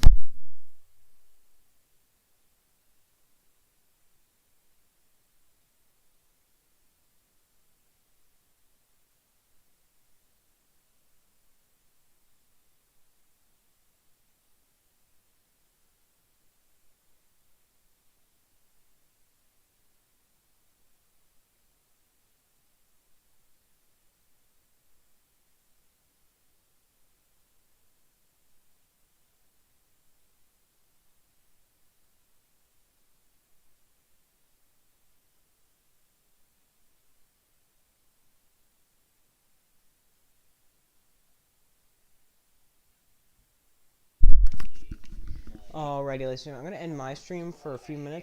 Alrighty, ladies and gentlemen, I'm going to end my stream for a few minutes.